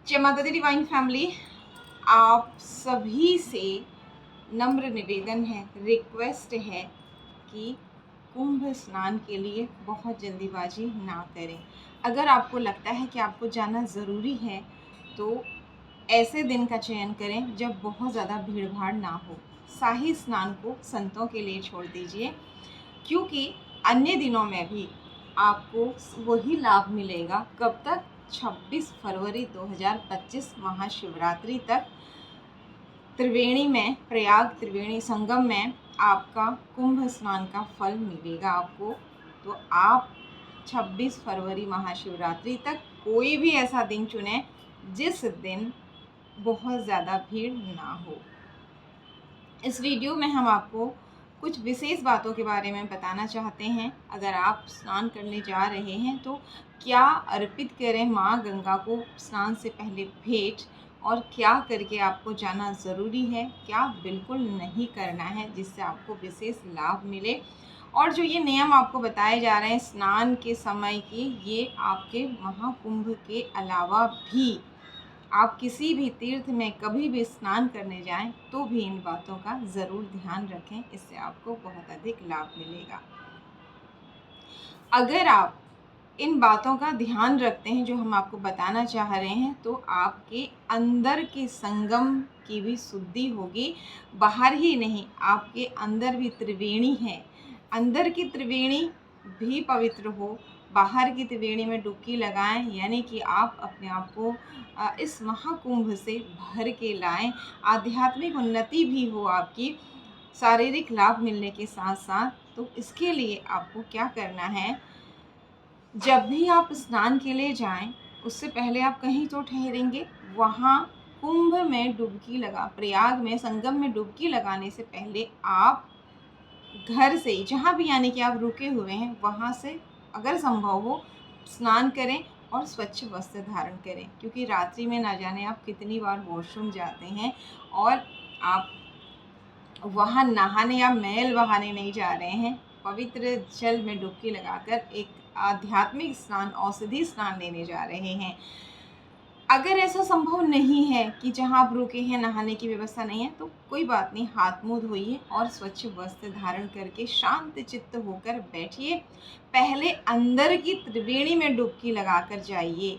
जय माता दी divine family. आप सभी से नम्र निवेदन है, रिक्वेस्ट है कि कुंभ स्नान के लिए बहुत जल्दीबाजी ना करें। अगर आपको लगता है कि आपको जाना ज़रूरी है तो ऐसे दिन का चयन करें जब बहुत ज़्यादा भीड़ भाड़ ना हो। शाही स्नान को संतों के लिए छोड़ दीजिए, क्योंकि अन्य दिनों में भी आपको वही लाभ मिलेगा। कब तक? 26 फरवरी 2025 महाशिवरात्रि तक त्रिवेणी में, प्रयाग त्रिवेणी संगम में आपका कुंभ स्नान का फल मिलेगा आपको। तो आप 26 फरवरी महाशिवरात्रि तक कोई भी ऐसा दिन चुनें जिस दिन बहुत ज़्यादा भीड़ ना हो। इस वीडियो में हम आपको कुछ विशेष बातों के बारे में बताना चाहते हैं। अगर आप स्नान करने जा रहे हैं तो क्या अर्पित करें माँ गंगा को स्नान से पहले भेंट, और क्या करके आपको जाना ज़रूरी है, क्या बिल्कुल नहीं करना है जिससे आपको विशेष लाभ मिले। और जो ये नियम आपको बताए जा रहे हैं स्नान के समय के, ये आपके महाकुंभ के अलावा भी आप किसी भी तीर्थ में कभी भी स्नान करने जाएं तो भी इन बातों का ज़रूर ध्यान रखें, इससे आपको बहुत अधिक लाभ मिलेगा। अगर आप इन बातों का ध्यान रखते हैं जो हम आपको बताना चाह रहे हैं तो आपके अंदर के संगम की भी शुद्धि होगी। बाहर ही नहीं, आपके अंदर भी त्रिवेणी है, अंदर की त्रिवेणी भी पवित्र हो। बाहर की त्रिवेणी में डुबकी लगाएं, यानी कि आप अपने आप को इस महाकुंभ से भर के लाएं। आध्यात्मिक उन्नति भी हो आपकी, शारीरिक लाभ मिलने के साथ साथ। तो इसके लिए आपको क्या करना है, जब भी आप स्नान के लिए जाएं उससे पहले आप कहीं तो ठहरेंगे। वहाँ कुंभ में डुबकी लगा, प्रयाग में संगम में डुबकी लगाने से पहले आप घर से ही, जहाँ भी यानी कि आप रुके हुए हैं वहाँ से अगर संभव हो स्नान करें और स्वच्छ वस्त्र धारण करें, क्योंकि रात्रि में ना जाने आप कितनी बार वॉशरूम जाते हैं और आप वहाँ नहाने या मैल बहाने नहीं जा रहे हैं। पवित्र जल में डुबकी लगाकर एक आध्यात्मिक स्नान, औषधि स्नान लेने जा रहे हैं। अगर ऐसा संभव नहीं है कि जहाँ आप रुके हैं नहाने की व्यवस्था नहीं है तो कोई बात नहीं, हाथ मुंह धोइए और स्वच्छ वस्त्र धारण करके शांत चित्त होकर बैठिए। पहले अंदर की त्रिवेणी में डुबकी लगाकर जाइए।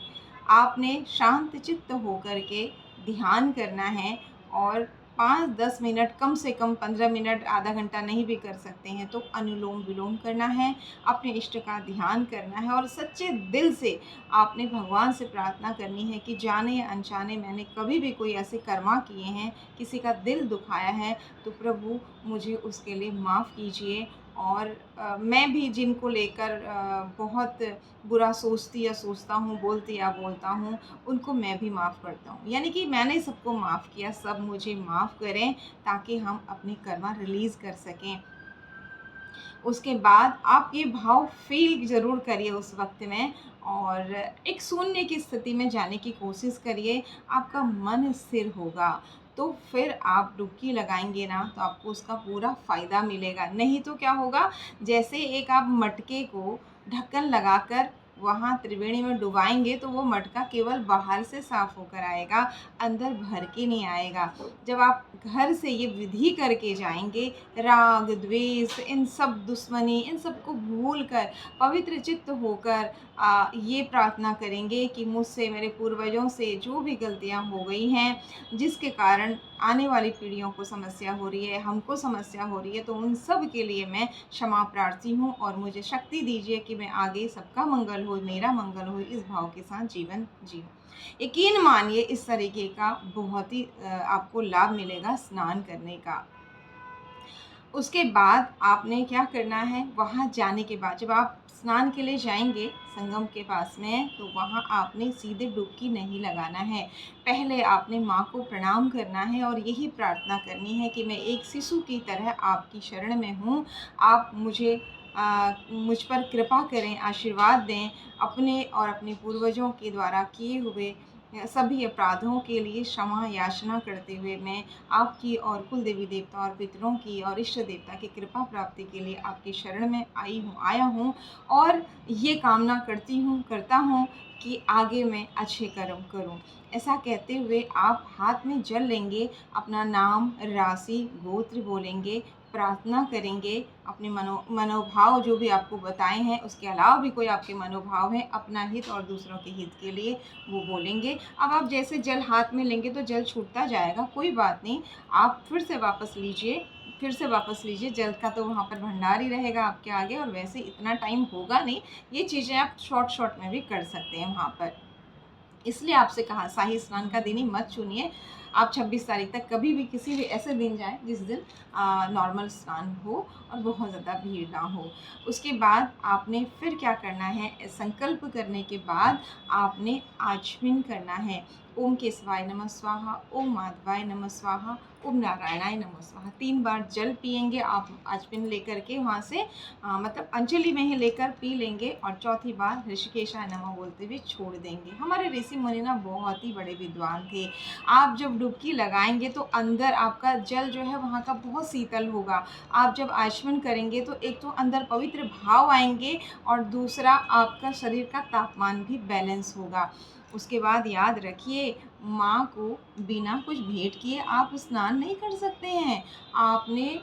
आपने शांत चित्त होकर के ध्यान करना है और 5-10 मिनट, कम से कम 15 मिनट, आधा घंटा नहीं भी कर सकते हैं तो अनुलोम विलोम करना है, अपने इष्ट का ध्यान करना है और सच्चे दिल से आपने भगवान से प्रार्थना करनी है कि जाने या अनजाने मैंने कभी भी कोई ऐसे कर्मा किए हैं, किसी का दिल दुखाया है, तो प्रभु मुझे उसके लिए माफ़ कीजिए। और मैं भी जिनको लेकर बहुत बुरा सोचती या सोचता हूँ, बोलती या बोलता हूँ, उनको मैं भी माफ़ करता हूँ। यानी कि मैंने सबको माफ़ किया, सब मुझे माफ़ करें ताकि हम अपनी कर्मा रिलीज़ कर सकें। उसके बाद आप ये भाव फील ज़रूर करिए उस वक्त में, और एक शून्य की स्थिति में जाने की कोशिश करिए। आपका मन स्थिर होगा तो फिर आप डुबकी लगाएंगे ना तो आपको उसका पूरा फ़ायदा मिलेगा। नहीं तो क्या होगा, जैसे एक आप मटके को ढक्कन लगाकर वहाँ त्रिवेणी में डुबाएंगे तो वो मटका केवल बाहर से साफ होकर आएगा, अंदर भर के नहीं आएगा। जब आप घर से ये विधि करके जाएंगे, राग द्वेष, इन सब दुश्मनी, इन सब को भूल कर पवित्र चित्त होकर ये प्रार्थना करेंगे कि मुझसे, मेरे पूर्वजों से जो भी गलतियां हो गई हैं, जिसके कारण आने वाली पीढ़ियों को समस्या हो रही है, हमको समस्या हो रही है, तो उन सब के लिए मैं क्षमा प्रार्थी हूँ और मुझे शक्ति दीजिए कि मैं आगे सबका मंगल हो, मेरा मंगल हो, इस भाव के साथ जीवन जीऊँ। यकीन मानिए इस तरीके का बहुत ही आपको लाभ मिलेगा स्नान करने का। उसके बाद आपने क्या करना है, वहाँ जाने के बाद जब आप स्नान के लिए जाएंगे संगम के पास में तो वहाँ आपने सीधे डुबकी नहीं लगाना है। पहले आपने माँ को प्रणाम करना है और यही प्रार्थना करनी है कि मैं एक शिशु की तरह आपकी शरण में हूँ। आप मुझ पर कृपा करें, आशीर्वाद दें, अपने और अपने पूर्वजों के द्वारा किए हुए सभी अपराधों के लिए क्षमा याचना करते हुए मैं आपकी और कुल देवी देवता और पितरों की और इष्ट देवता की कृपा प्राप्ति के लिए आपकी शरण में आया हूँ और ये कामना करता हूँ कि आगे मैं अच्छे कर्म करूं। ऐसा कहते हुए आप हाथ में जल लेंगे, अपना नाम, राशि, गोत्र बोलेंगे, प्रार्थना करेंगे, अपने मनोभाव जो भी आपको बताए हैं उसके अलावा भी कोई आपके मनोभाव है अपना हित और दूसरों के हित के लिए वो बोलेंगे। अब आप जैसे जल हाथ में लेंगे तो जल छूटता जाएगा, कोई बात नहीं, आप फिर से वापस लीजिए। जल का तो वहाँ पर भंडार ही रहेगा आपके आगे, और वैसे इतना टाइम होगा नहीं, ये चीज़ें आप शॉर्ट में भी कर सकते हैं वहाँ पर। इसलिए आपसे कहा शाही स्नान का दिन ही मत चुनिए। आप 26 तारीख तक कभी भी किसी भी ऐसे दिन जाएं जिस दिन नॉर्मल स्नान हो और बहुत ज़्यादा भीड़ ना हो। उसके बाद आपने फिर क्या करना है, संकल्प करने के बाद आपने आचमन करना है। ओम केशवाय नमः स्वाहा, ओम माधवाय नमः स्वाहा, ओम नारायणाय नमः स्वाहा। 3 बार जल पिएंगे आप आचमन लेकर के वहाँ से, मतलब अंजलि में ही लेकर पी लेंगे, और चौथी बार ऋषिकेशाय नमः बोलते हुए छोड़ देंगे। हमारे ऋषि मुनि ना बहुत ही बड़े विद्वान थे। आप जब डुबकी लगाएंगे तो अंदर आपका जल जो है वहाँ का बहुत शीतल होगा। आप जब आचमन करेंगे तो एक तो अंदर पवित्र भाव आएंगे और दूसरा आपका शरीर का तापमान भी बैलेंस होगा। उसके बाद याद रखिए, माँ को बिना कुछ भेंट किए आप स्नान नहीं कर सकते हैं। आपने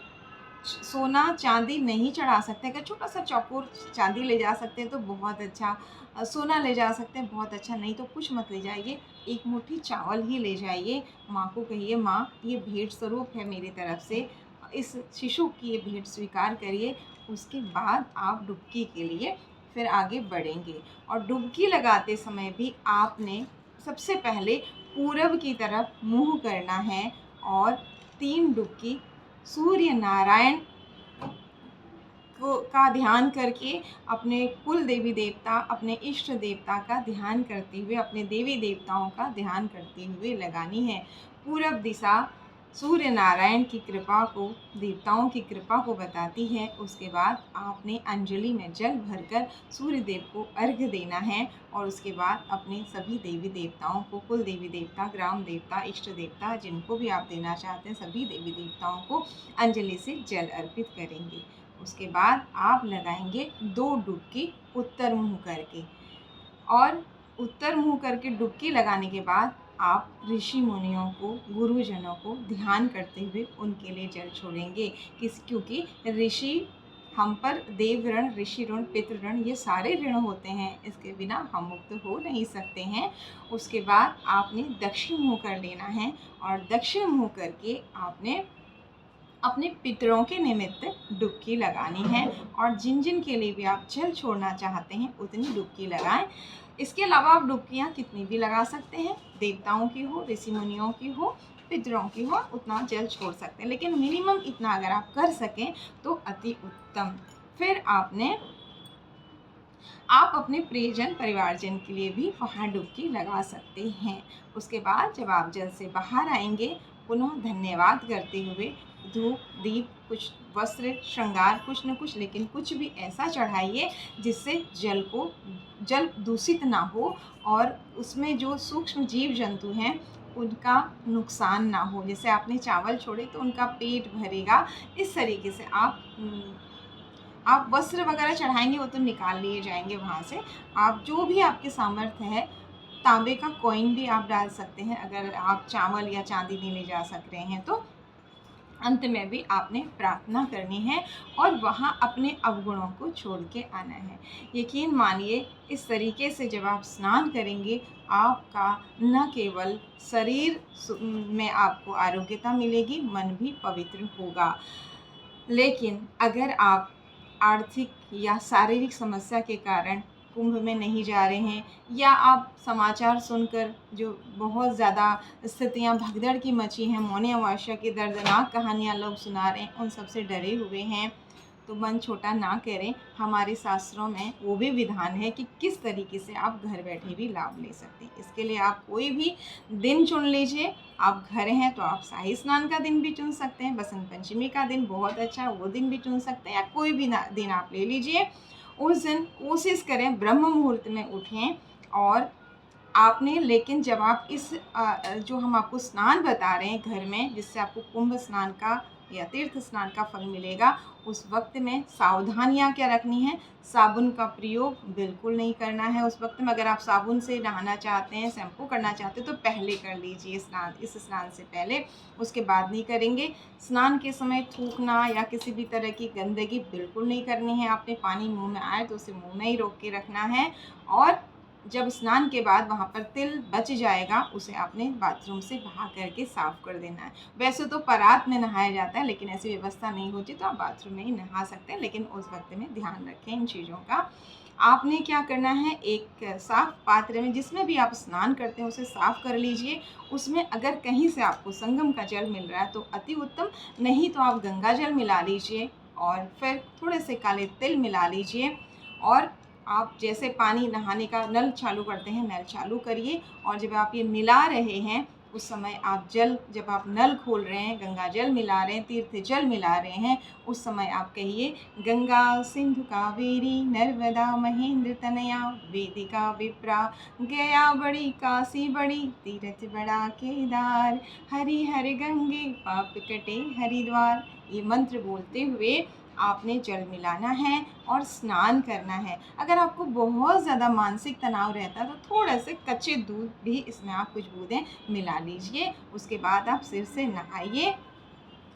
सोना चांदी नहीं चढ़ा सकते। अगर छोटा सा चौकोर चांदी ले जा सकते हैं तो बहुत अच्छा, सोना ले जा सकते हैं बहुत अच्छा, नहीं तो कुछ मत ले जाइए, एक मुट्ठी चावल ही ले जाइए। माँ को कहिए, माँ ये भेंट स्वरूप है मेरी तरफ से, इस शिशु की ये भेंट स्वीकार करिए। उसके बाद आप डुबकी के लिए फिर आगे बढ़ेंगे, और डुबकी लगाते समय भी आपने सबसे पहले पूरब की तरफ मुँह करना है, और 3 डुबकी सूर्य नारायण का ध्यान करके, अपने कुल देवी देवता, अपने इष्ट देवता का ध्यान करते हुए, अपने देवी देवताओं का ध्यान करते हुए लगानी है। पूरब दिशा सूर्य नारायण की कृपा को, देवताओं की कृपा को बताती है। उसके बाद आपने अंजलि में जल भरकर सूर्य देव को अर्घ्य देना है, और उसके बाद अपने सभी देवी देवताओं को, कुल देवी देवता, ग्राम देवता, इष्ट देवता, जिनको भी आप देना चाहते हैं सभी देवी देवताओं को अंजलि से जल अर्पित करेंगे। उसके बाद आप लगाएंगे 2 डुबकी उत्तर मुँह करके, और उत्तर मुँह करके डुबकी लगाने के बाद आप ऋषि मुनियों को, गुरुजनों को ध्यान करते हुए उनके लिए जल छोड़ेंगे। क्योंकि ऋषि हम पर देव ऋण, ऋषि ऋण, पितृ ऋण, ये सारे ऋण होते हैं, इसके बिना हम मुक्त हो नहीं सकते हैं। उसके बाद आपने दक्षिण मुँह कर लेना है, और दक्षिण मुँह करके आपने अपने पितरों के निमित्त डुबकी लगानी है, और जिन जिन के लिए भी आप जल छोड़ना चाहते हैं उतनी डुबकी लगाएं। इसके अलावा आप डुबकियाँ कितनी भी लगा सकते हैं, देवताओं की हो, ऋषि मुनियों की हो, पितरों की हो, उतना जल छोड़ सकते हैं, लेकिन मिनिमम इतना अगर आप कर सकें तो अति उत्तम। फिर आप अपने प्रियजन, परिवारजन के लिए भी वहाँ डुबकी लगा सकते हैं। उसके बाद जब आप जल से बाहर आएंगे, पुनः धन्यवाद करते हुए धूप, दीप, कुछ वस्त्र, श्रृंगार, कुछ न कुछ, लेकिन कुछ भी ऐसा चढ़ाइए जिससे जल दूषित ना हो, और उसमें जो सूक्ष्म जीव जंतु हैं उनका नुकसान ना हो। जैसे आपने चावल छोड़े तो उनका पेट भरेगा, इस तरीके से आप वस्त्र वगैरह चढ़ाएंगे वो तो निकाल लिए जाएंगे वहाँ से। आप जो भी आपके सामर्थ्य है, तांबे का कॉइन भी आप डाल सकते हैं अगर आप चावल या चांदी नहीं ले जा सक रहे हैं तो। अंत में भी आपने प्रार्थना करनी है, और वहाँ अपने अवगुणों को छोड़ के आना है। यकीन मानिए, इस तरीके से जब आप स्नान करेंगे, आपका न केवल शरीर में आपको आरोग्यता मिलेगी, मन भी पवित्र होगा। लेकिन अगर आप आर्थिक या शारीरिक समस्या के कारण कुंभ में नहीं जा रहे हैं, या आप समाचार सुनकर जो बहुत ज़्यादा स्थितियां भगदड़ की मची हैं, मौनी अमावस्या की दर्दनाक कहानियां लोग सुना रहे हैं, उन सबसे डरे हुए हैं, तो मन छोटा ना करें। हमारे शास्त्रों में वो भी विधान है कि किस तरीके से आप घर बैठे भी लाभ ले सकते हैं। इसके लिए आप कोई भी दिन चुन लीजिए। आप घर हैं तो आप शाही स्नान का दिन भी चुन सकते हैं, बसंत पंचमी का दिन बहुत अच्छा, वो दिन भी चुन सकते हैं, या कोई भी दिन आप ले लीजिए। उस दिन कोशिश करें ब्रह्म मुहूर्त में उठें, और आपने लेकिन जब आप इस जो हम आपको स्नान बता रहे हैं घर में, जिससे आपको कुंभ स्नान का या तीर्थ स्नान का फल मिलेगा, उस वक्त में सावधानियाँ क्या रखनी है? साबुन का प्रयोग बिल्कुल नहीं करना है उस वक्त में। अगर आप साबुन से नहाना चाहते हैं, शैम्पू करना चाहते हैं, तो पहले कर लीजिए स्नान, इस स्नान से पहले, उसके बाद नहीं करेंगे। स्नान के समय थूकना या किसी भी तरह की गंदगी बिल्कुल नहीं करनी है। आपने पानी मुँह में आए तो उसे मुँह में ही रोक के रखना है, और जब स्नान के बाद वहाँ पर तिल बच जाएगा, उसे आपने बाथरूम से बहा करके साफ़ कर देना है। वैसे तो परात में नहाया जाता है, लेकिन ऐसी व्यवस्था नहीं होती तो आप बाथरूम में ही नहा सकते हैं, लेकिन उस वक्त में ध्यान रखें इन चीज़ों का। आपने क्या करना है, एक साफ़ पात्र में जिसमें भी आप स्नान करते हैं उसे साफ़ कर लीजिए। उसमें अगर कहीं से आपको संगम का जल मिल रहा है तो अति उत्तम, नहीं तो आप गंगा जल मिला लीजिए और फिर थोड़े से काले तिल मिला लीजिए। और आप जैसे पानी नहाने का नल चालू करते हैं, नल चालू करिए, और जब आप ये मिला रहे हैं उस समय आप जब आप नल खोल रहे हैं, गंगा जल मिला रहे हैं, तीर्थ जल मिला रहे हैं, उस समय आप कहिए गंगा सिंधु कावेरी नर्मदा महेंद्र तनया वेदिका विप्रा गया बड़ी काशी बड़ी तीर्थ बड़ा केदार हरि हर गंगे पाप कटे हरिद्वार। ये मंत्र बोलते हुए आपने जल मिलाना है और स्नान करना है। अगर आपको बहुत ज़्यादा मानसिक तनाव रहता है तो थोड़ा से कच्चे दूध भी इसमें आप कुछ बूंदें मिला लीजिए। उसके बाद आप सिर से नहाइए,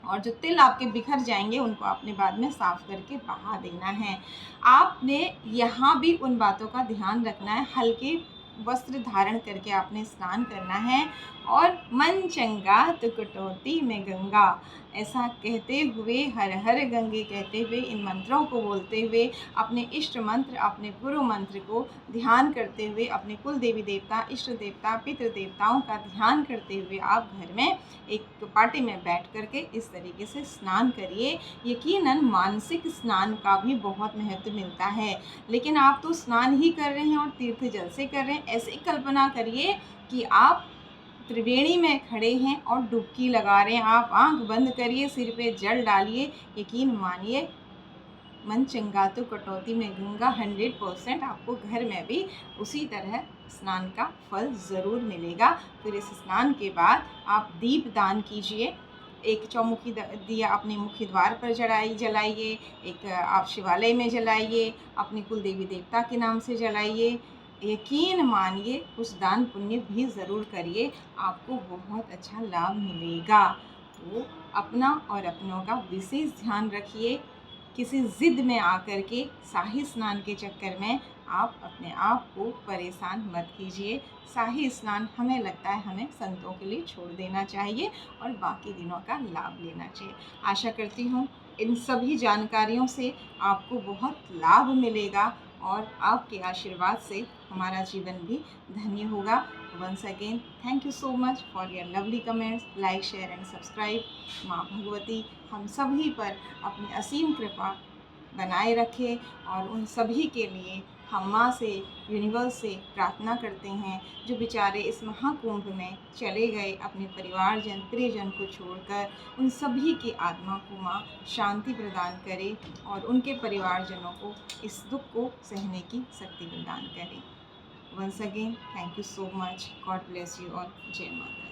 और जो तिल आपके बिखर जाएंगे उनको आपने बाद में साफ़ करके बहा देना है। आपने यहाँ भी उन बातों का ध्यान रखना है, हल्के वस्त्र धारण करके आपने स्नान करना है, और मन चंगा तो कटौती में गंगा, ऐसा कहते हुए, हर हर गंगे कहते हुए, इन मंत्रों को बोलते हुए, अपने इष्ट मंत्र, अपने गुरु मंत्र को ध्यान करते हुए, अपने कुल देवी देवता, इष्ट देवता, पितृ देवताओं का ध्यान करते हुए आप घर में एक पार्टी में बैठ करके इस तरीके से स्नान करिए। यकीनन मानसिक स्नान का भी बहुत महत्व मिलता है, लेकिन आप तो स्नान ही कर रहे हैं और तीर्थ जल से कर रहे हैं। ऐसी कल्पना करिए कि आप त्रिवेणी में खड़े हैं और डुबकी लगा रहे हैं। आप आंख बंद करिए, सिर पे जल डालिए, यकीन मानिए मन चंगा तो कटौती में गंगा, 100% आपको घर में भी उसी तरह स्नान का फल ज़रूर मिलेगा। फिर इस स्नान के बाद आप दीप दान कीजिए। एक चौमुखी दिया अपने मुख्य द्वार पर जलाइए, एक आप शिवालय में जलाइए, अपने कुल देवी देवता के नाम से जलाइए। यकीन मानिए कुछ दान पुण्य भी ज़रूर करिए, आपको बहुत अच्छा लाभ मिलेगा। तो अपना और अपनों का विशेष ध्यान रखिए। किसी ज़िद में आकर के शाही स्नान के चक्कर में आप अपने आप को परेशान मत कीजिए। शाही स्नान हमें लगता है हमें संतों के लिए छोड़ देना चाहिए और बाकी दिनों का लाभ लेना चाहिए। आशा करती हूँ इन सभी जानकारियों से आपको बहुत लाभ मिलेगा, और आपके आशीर्वाद से हमारा जीवन भी धन्य होगा। Once again thank you so much for your lovely comments, like share and subscribe. माँ भगवती हम सभी पर अपनी असीम कृपा बनाए रखे, और उन सभी के लिए हम माँ से, यूनिवर्स से प्रार्थना करते हैं जो बेचारे इस महाकुंभ में चले गए अपने परिवारजन प्रियजन को छोड़कर। उन सभी की आत्मा को माँ शांति प्रदान करे और उनके परिवारजनों को इस दुख को सहने की शक्ति प्रदान करे। Once again thank you so much. God bless you all. जय माता।